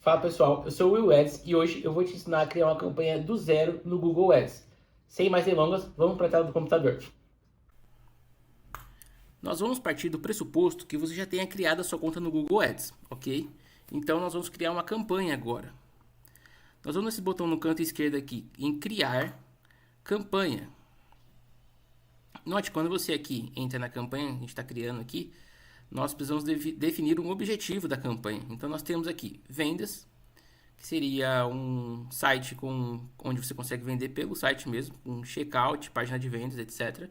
Fala pessoal, eu sou o Will Ads e hoje eu vou te ensinar a criar uma campanha do zero no Google Ads. Sem mais delongas, vamos para a tela do computador. Nós vamos partir do pressuposto que você já tenha criado a sua conta no Google Ads, ok? Então nós vamos criar uma campanha agora. Nós vamos nesse botão no canto esquerdo aqui em criar campanha. Note, quando você aqui entra na campanha, a gente está criando aqui, nós precisamos definir um objetivo da campanha. Então nós temos aqui vendas, que seria um site onde você consegue vender pelo site mesmo, um checkout, página de vendas, etc.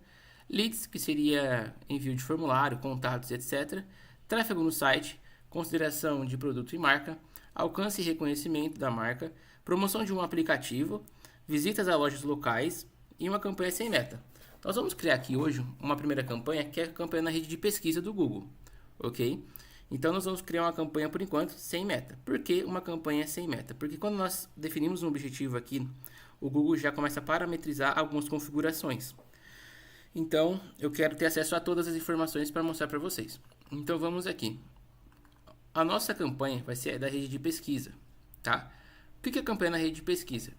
Leads, que seria envio de formulário, contatos, etc. Tráfego no site, consideração de produto e marca, alcance e reconhecimento da marca, promoção de um aplicativo, visitas a lojas locais e uma campanha sem meta. Nós vamos criar aqui hoje uma primeira campanha, que é a campanha na rede de pesquisa do Google, ok? Então nós vamos criar uma campanha por enquanto sem meta. Por que uma campanha sem meta? Porque quando nós definimos um objetivo aqui, o Google já começa a parametrizar algumas configurações. Então eu quero ter acesso a todas as informações para mostrar para vocês. Então vamos aqui. A nossa campanha vai ser da rede de pesquisa, tá? O que é a campanha na rede de pesquisa?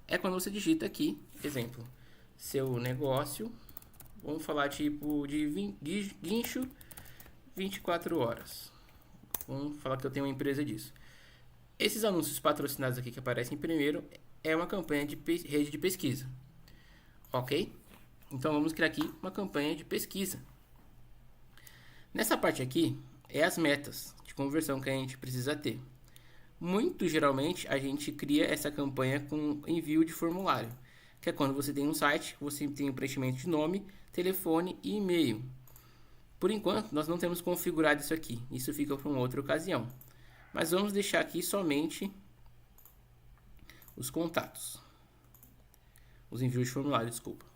É quando você digita aqui, exemplo, seu negócio, vamos falar tipo de guincho 24 horas. Vamos falar que eu tenho uma empresa disso. Esses anúncios patrocinados aqui que aparecem primeiro é uma campanha de rede de pesquisa, ok? Então vamos criar aqui uma campanha de pesquisa. Nessa parte aqui é as metas de conversão que a gente precisa ter. Muito geralmente a gente cria essa campanha com envio de formulário, que é quando você tem um site, você tem o preenchimento de nome, telefone e e-mail. Por enquanto, nós não temos configurado isso aqui. Isso fica para uma outra ocasião. Mas vamos deixar aqui somente os contatos. Os envios de formulário, desculpa.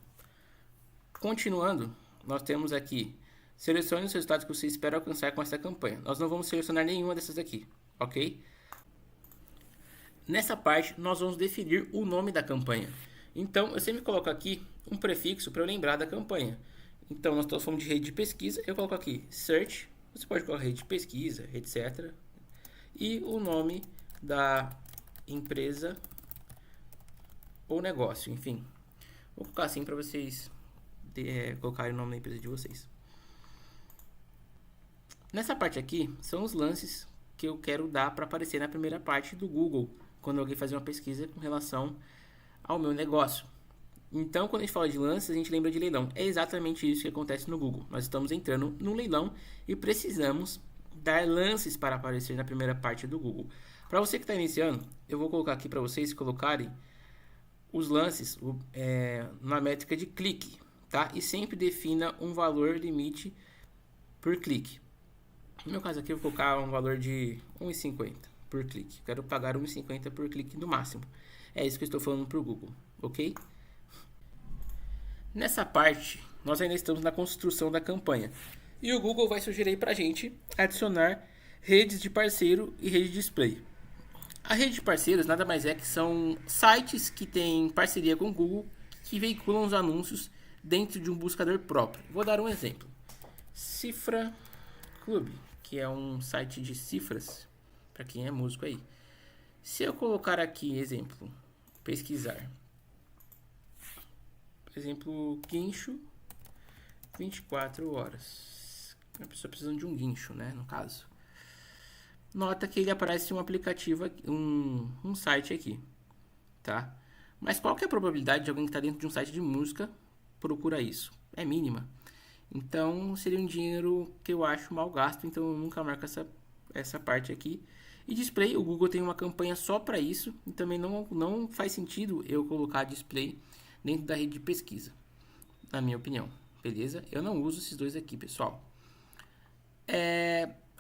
Continuando, nós temos aqui, selecione os resultados que você espera alcançar com essa campanha. Nós não vamos selecionar nenhuma dessas aqui, ok? Nessa parte, nós vamos definir o nome da campanha. Então, eu sempre coloco aqui um prefixo para eu lembrar da campanha. Então, nós estamos falando de rede de pesquisa, eu coloco aqui search, você pode colocar rede de pesquisa, etc. E o nome da empresa ou negócio, enfim. Vou colocar assim para vocês colocarem o nome da empresa de vocês. Nessa parte aqui, são os lances que eu quero dar para aparecer na primeira parte do Google, quando alguém fazer uma pesquisa com relação ao meu negócio. Então, quando a gente fala de lances, a gente lembra de leilão. É exatamente isso que acontece no Google. Nós estamos entrando no leilão e precisamos dar lances para aparecer na primeira parte do Google. Para você que está iniciando, eu vou colocar aqui para vocês colocarem os lances na métrica de clique, tá? E sempre defina um valor limite por clique. No meu caso aqui, eu vou colocar um valor de 1,50 por clique. Quero pagar 1,50 por clique no máximo. É isso que eu estou falando para o Google, ok? Nessa parte, nós ainda estamos na construção da campanha. E o Google vai sugerir para a gente adicionar redes de parceiro e rede de display. A rede de parceiros nada mais é que são sites que têm parceria com o Google que veiculam os anúncios dentro de um buscador próprio. Vou dar um exemplo. Cifra Club, que é um site de cifras, para quem é músico aí. Se eu colocar aqui, exemplo, pesquisar. Por exemplo, guincho 24 horas. A pessoa precisando de um guincho, né? No caso. Nota que ele aparece um aplicativo, um site aqui, tá? Mas qual que é a probabilidade de alguém que está dentro de um site de música procurar isso? É mínima. Então seria um dinheiro que eu acho mal gasto, então eu nunca marco essa parte aqui. E display, o Google tem uma campanha só para isso, e também não faz sentido eu colocar display dentro da rede de pesquisa, na minha opinião, beleza? Eu não uso esses dois aqui, pessoal.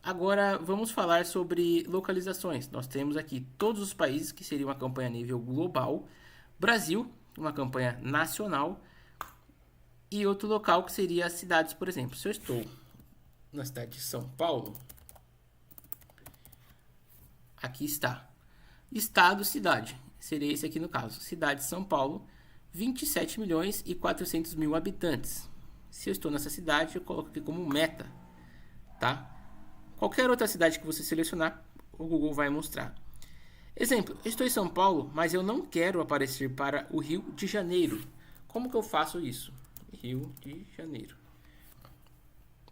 Agora vamos falar sobre localizações. Nós temos aqui todos os países, que seria uma campanha a nível global, Brasil, uma campanha nacional, e outro local que seria as cidades, por exemplo. Se eu estou na cidade de São Paulo, aqui está, estado, cidade, seria esse aqui no caso, cidade de São Paulo, 27 milhões e 400 mil habitantes. Se eu estou nessa cidade, eu coloco aqui como meta, tá? Qualquer outra cidade que você selecionar, o Google vai mostrar. Exemplo, eu estou em São Paulo, mas eu não quero aparecer para o Rio de Janeiro. Como que eu faço isso? Rio de Janeiro.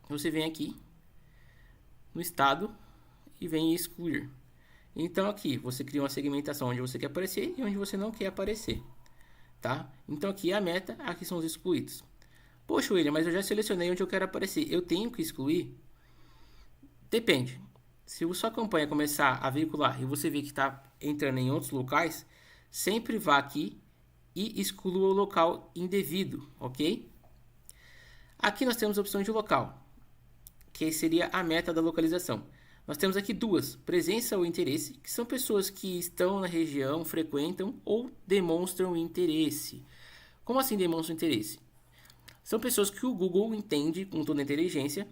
Você vem aqui no estado e vem excluir. Então aqui você cria uma segmentação onde você quer aparecer e onde você não quer aparecer, tá? Então aqui é a meta, aqui são os excluídos. Poxa, William, mas eu já selecionei onde eu quero aparecer. Eu tenho que excluir? Depende. Se a sua campanha começar a veicular e você ver que está entrando em outros locais, sempre vá aqui e exclua o local indevido, ok? Aqui nós temos a opção de local, que seria a meta da localização. Nós temos aqui duas, presença ou interesse, que são pessoas que estão na região, frequentam ou demonstram interesse. Como assim demonstram interesse? São pessoas que o Google entende com toda a inteligência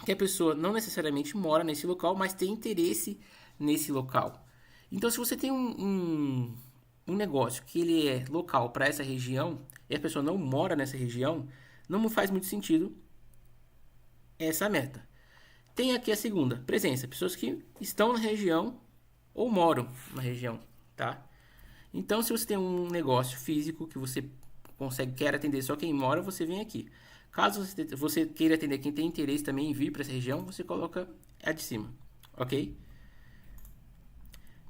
que a pessoa não necessariamente mora nesse local, mas tem interesse nesse local. Então, se você tem um negócio que ele é local para essa região e a pessoa não mora nessa região, não faz muito sentido essa meta. Tem aqui a segunda, presença, pessoas que estão na região ou moram na região, tá? Então, se você tem um negócio físico que você quer atender só quem mora, você vem aqui. Caso você queira atender quem tem interesse também em vir para essa região, você coloca a de cima, ok?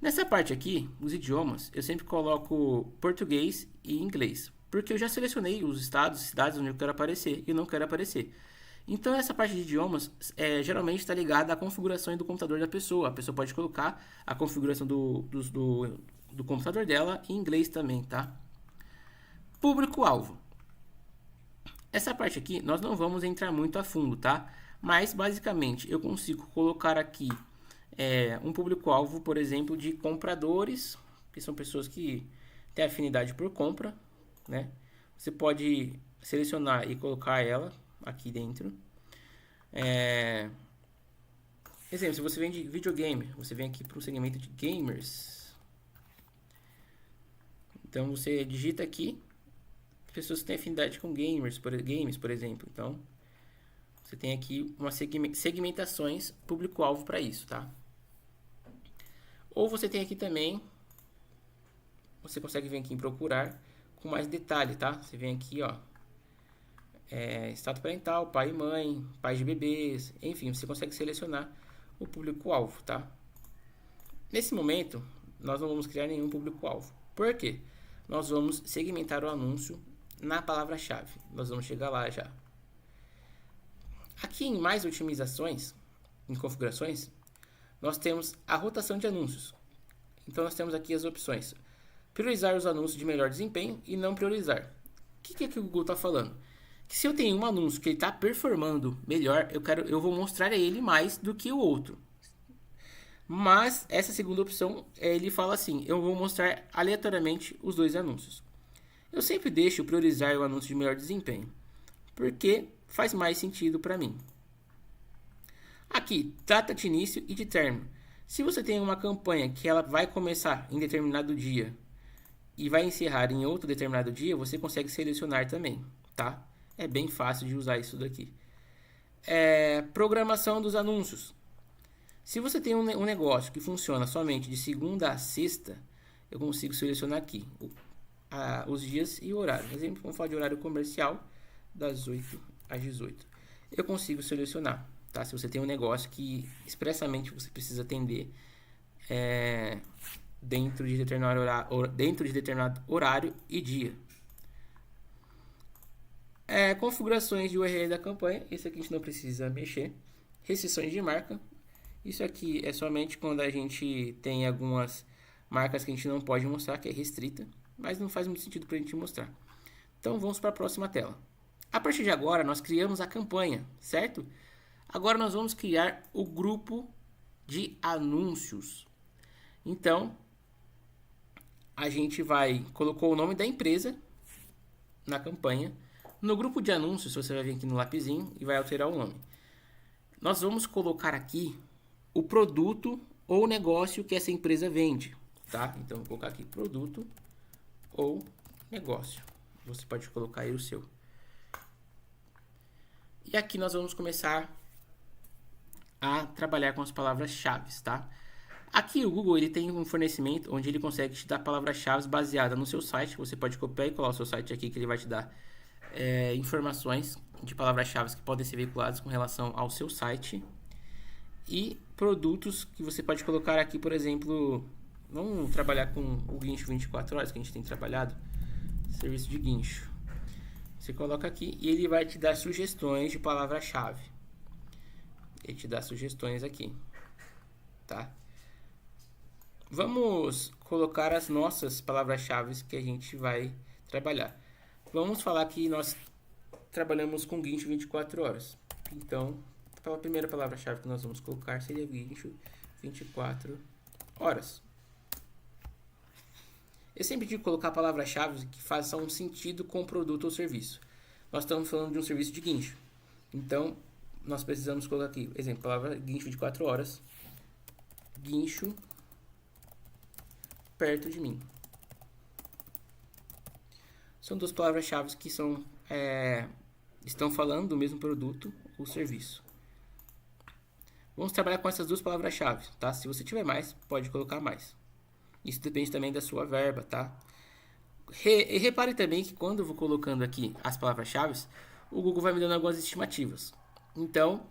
Nessa parte aqui, os idiomas, eu sempre coloco português e inglês, porque eu já selecionei os estados e cidades onde eu quero aparecer e não quero aparecer. Então, essa parte de idiomas geralmente está ligada à configuração do computador da pessoa. A pessoa pode colocar a configuração do computador dela em inglês também, tá? Público-alvo. Essa parte aqui nós não vamos entrar muito a fundo, tá? Mas basicamente eu consigo colocar aqui um público-alvo, por exemplo, de compradores, que são pessoas que têm afinidade por compra, né? Você pode selecionar e colocar ela aqui dentro. Exemplo, se você vende videogame, você vem aqui para o segmento de gamers. Então você digita aqui pessoas que têm afinidade com games, por exemplo. Então, você tem aqui umas segmentações público-alvo para isso, tá? Ou você tem aqui também, você consegue vir aqui em procurar com mais detalhe, tá? Você vem aqui, ó, status parental, pai e mãe, pais de bebês, enfim, você consegue selecionar o público-alvo, tá? Nesse momento, nós não vamos criar nenhum público-alvo. Por quê? Nós vamos segmentar o anúncio na palavra-chave. Nós vamos chegar lá já. Aqui em mais otimizações, em configurações, nós temos a rotação de anúncios. Então nós temos aqui as opções. Priorizar os anúncios de melhor desempenho e não priorizar. O que é que o Google está falando? Que se eu tenho um anúncio que ele está performando melhor, eu vou mostrar a ele mais do que o outro. Mas essa segunda opção, ele fala assim, eu vou mostrar aleatoriamente os dois anúncios. Eu sempre deixo priorizar o anúncio de melhor desempenho, porque faz mais sentido para mim. Aqui, data de início e de término. Se você tem uma campanha que ela vai começar em determinado dia e vai encerrar em outro determinado dia, você consegue selecionar também, tá? É bem fácil de usar isso daqui. Programação dos anúncios. Se você tem um negócio que funciona somente de segunda a sexta, eu consigo selecionar aqui os dias e o horário. Por exemplo, vamos falar de horário comercial, das 8 às 18. Eu consigo selecionar, tá? Se você tem um negócio que expressamente você precisa atender dentro de determinado horário e dia. Configurações de URL da campanha. Isso aqui a gente não precisa mexer. Restrições de marca. Isso aqui é somente quando a gente tem algumas marcas que a gente não pode mostrar, que é restrita. Mas não faz muito sentido para a gente mostrar. Então vamos para a próxima tela. A partir de agora nós criamos a campanha, certo? Agora nós vamos criar o grupo de anúncios. Então a gente colocou o nome da empresa na campanha. No grupo de anúncios você vai vir aqui no lapisinho e vai alterar o nome. Nós vamos colocar aqui o produto ou negócio que essa empresa vende, tá? Então vou colocar aqui produto ou negócio. Você pode colocar aí o seu. E aqui nós vamos começar a trabalhar com as palavras-chave, tá? Aqui o Google ele tem um fornecimento onde ele consegue te dar palavras-chave baseadas no seu site. Você pode copiar e colar o seu site aqui que ele vai te dar informações de palavras-chave que podem ser veiculadas com relação ao seu site. E produtos que você pode colocar aqui, por exemplo, vamos trabalhar com o guincho 24 horas que a gente tem trabalhado, serviço de guincho. Você coloca aqui e ele vai te dar sugestões de palavra-chave. Ele te dá sugestões aqui, tá? Vamos colocar as nossas palavras-chave que a gente vai trabalhar. Vamos falar que nós trabalhamos com guincho 24 horas. Então, a primeira palavra-chave que nós vamos colocar seria guincho 24 horas. Eu sempre digo colocar palavras-chave que façam um sentido com o produto ou serviço. Nós estamos falando de um serviço de guincho. Então, nós precisamos colocar aqui, exemplo, palavra guincho 24 horas. Guincho perto de mim. São duas palavras-chave que estão falando do mesmo produto ou serviço. Vamos trabalhar com essas duas palavras-chave, tá? Se você tiver mais, pode colocar mais. Isso depende também da sua verba, tá? Repare também que quando eu vou colocando aqui as palavras-chave, o Google vai me dando algumas estimativas. Então,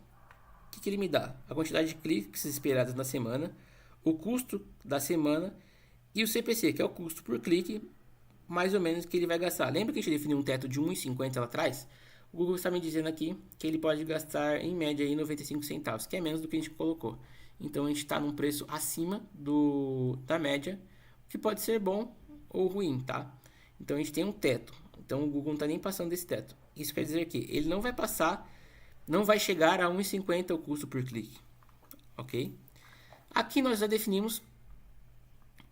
o que ele me dá? A quantidade de cliques esperados na semana, o custo da semana e o CPC, que é o custo por clique, mais ou menos, que ele vai gastar. Lembra que a gente definiu um teto de R$ 1,50 lá atrás? O Google está me dizendo aqui que ele pode gastar em média aí 95 centavos, que é menos do que a gente colocou. Então a gente está num preço acima da média, que pode ser bom ou ruim, tá? Então a gente tem um teto. Então o Google não está nem passando desse teto. Isso quer dizer que ele não vai passar, não vai chegar a 1,50 o custo por clique, ok? Aqui nós já definimos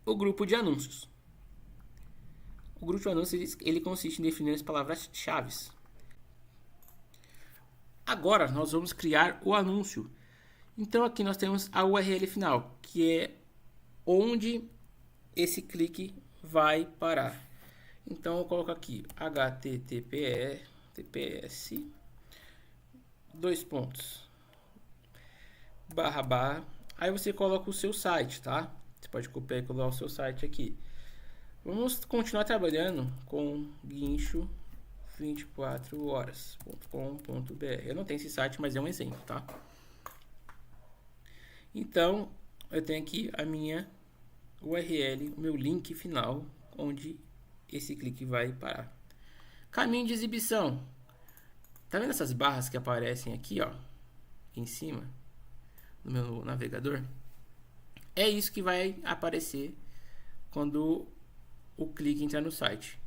o grupo de anúncios. O grupo de anúncios ele consiste em definir as palavras-chave. Agora nós vamos criar o anúncio. Então aqui nós temos a URL final, que é onde esse clique vai parar. Então eu coloco aqui https // aí você coloca o seu site, tá? Você pode copiar e colar o seu site aqui. Vamos continuar trabalhando com guincho 24horas.com.br. Eu não tenho esse site, mas é um exemplo, tá? Então, eu tenho aqui a minha URL, o meu link final, onde esse clique vai parar. Caminho de exibição. Tá vendo essas barras que aparecem aqui, ó, em cima no meu navegador? É isso que vai aparecer quando o clique entrar no site.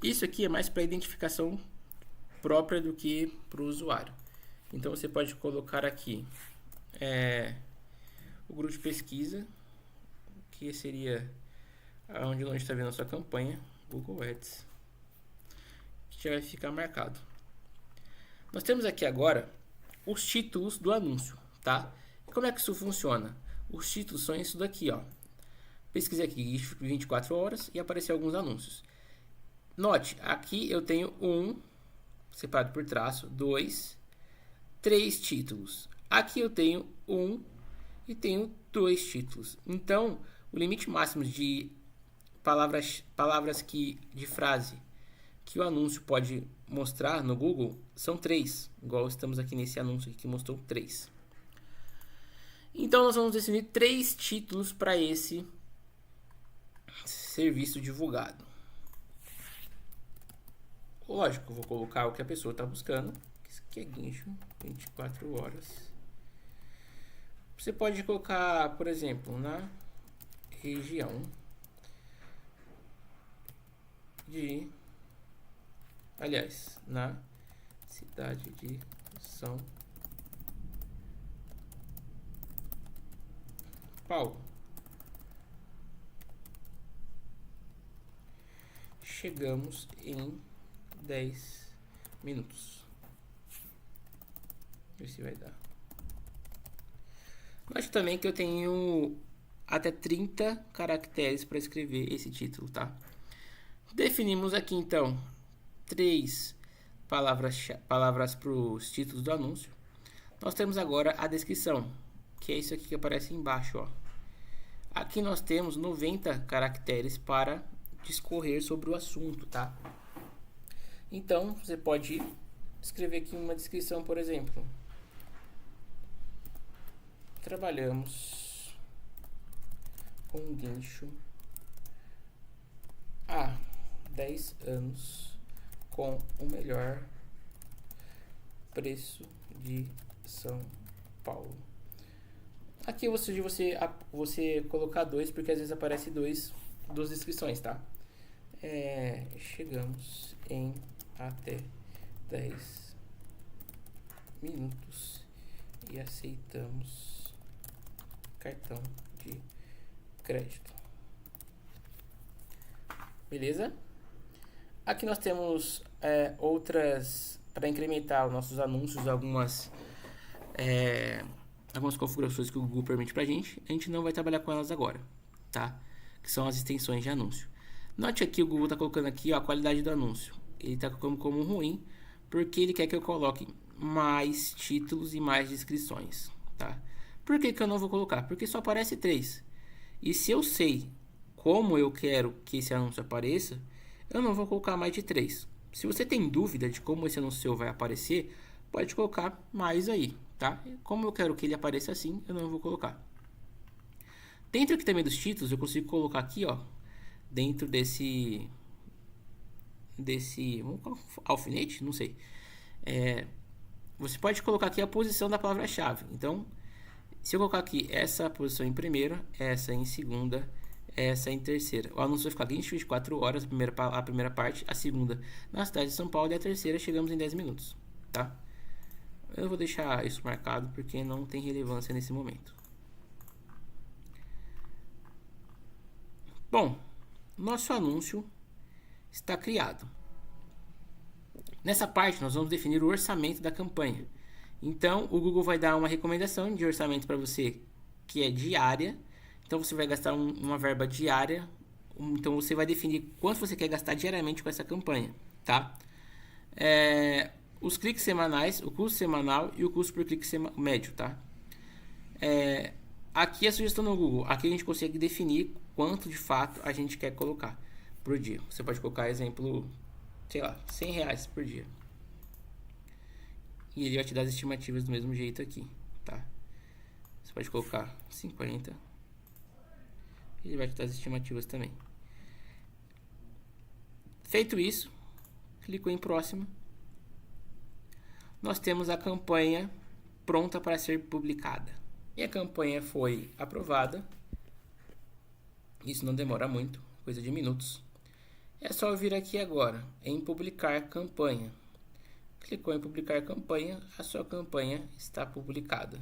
Isso aqui é mais para identificação própria do que para o usuário. Então você pode colocar aqui o grupo de pesquisa, que seria onde nós está vendo a sua campanha, Google Ads, que já vai ficar marcado. Nós temos aqui agora os títulos do anúncio, tá? E como é que isso funciona? Os títulos são isso daqui, ó. Pesquisei aqui 24 horas e apareceu alguns anúncios. Note, aqui eu tenho separado por traço, 2, 3 títulos. Aqui eu tenho e tenho 2 títulos. Então, o limite máximo de palavras de frase que o anúncio pode mostrar no Google são 3, igual estamos aqui nesse anúncio aqui que mostrou 3. Então nós vamos definir 3 títulos para esse serviço divulgado. Lógico, eu vou colocar o que a pessoa está buscando, que é guincho 24 horas. Você pode colocar, por exemplo, na região na cidade de São Paulo. Chegamos em 10 minutos. Ver se vai dar. Acho também que eu tenho até 30 caracteres para escrever esse título, tá? Definimos aqui então 3 palavras para os títulos do anúncio. Nós temos agora a descrição, que é isso aqui que aparece embaixo, ó. Aqui nós temos 90 caracteres para discorrer sobre o assunto, tá? Então, você pode escrever aqui uma descrição, por exemplo. Trabalhamos com guincho há 10 anos com o melhor preço de São Paulo. Aqui eu vou sugerir você colocar 2, porque às vezes aparece 2 descrições, tá? Chegamos em até 10 minutos e aceitamos cartão de crédito. Beleza? Aqui nós temos outras, para incrementar os nossos anúncios, algumas configurações que o Google permite pra gente. A gente não vai trabalhar com elas agora, tá? Que são as extensões de anúncio. Note aqui, o Google está colocando aqui, ó, a qualidade do anúncio. Ele está colocando como ruim, porque ele quer que eu coloque mais títulos e mais descrições, tá? Por que que eu não vou colocar? Porque só aparece 3. E se eu sei como eu quero que esse anúncio apareça, eu não vou colocar mais de 3. Se você tem dúvida de como esse anúncio seu vai aparecer, pode colocar mais aí, tá? Como eu quero que ele apareça assim, eu não vou colocar. Dentro aqui também dos títulos, eu consigo colocar aqui, ó, dentro desse alfinete, não sei. Você pode colocar aqui a posição da palavra-chave. Então, se eu colocar aqui essa posição em primeira, essa em segunda, essa em terceira, o anúncio vai ficar 24 horas, a primeira parte, a segunda na cidade de São Paulo e a terceira chegamos em 10 minutos, tá? Eu vou deixar isso marcado porque não tem relevância nesse momento. Bom, nosso anúncio está criado. Nessa parte nós vamos definir o orçamento da campanha. Então o Google vai dar uma recomendação de orçamento para você que é diária. Então você vai gastar uma verba diária. Então você vai definir quanto você quer gastar diariamente com essa campanha, tá? Os cliques semanais, o custo semanal e o custo por clique médio, tá? Aqui a sugestão no Google. Aqui a gente consegue definir quanto de fato a gente quer colocar por dia. Você pode colocar, exemplo, sei lá, R$100 por dia. E ele vai te dar as estimativas do mesmo jeito aqui, tá? Você pode colocar 50. Ele vai te dar as estimativas também. Feito isso, clicou em próximo. Nós temos a campanha pronta para ser publicada. E a campanha foi aprovada. Isso não demora muito, coisa de minutos. É só vir aqui agora em publicar campanha. Clicou em publicar campanha, a sua campanha está publicada.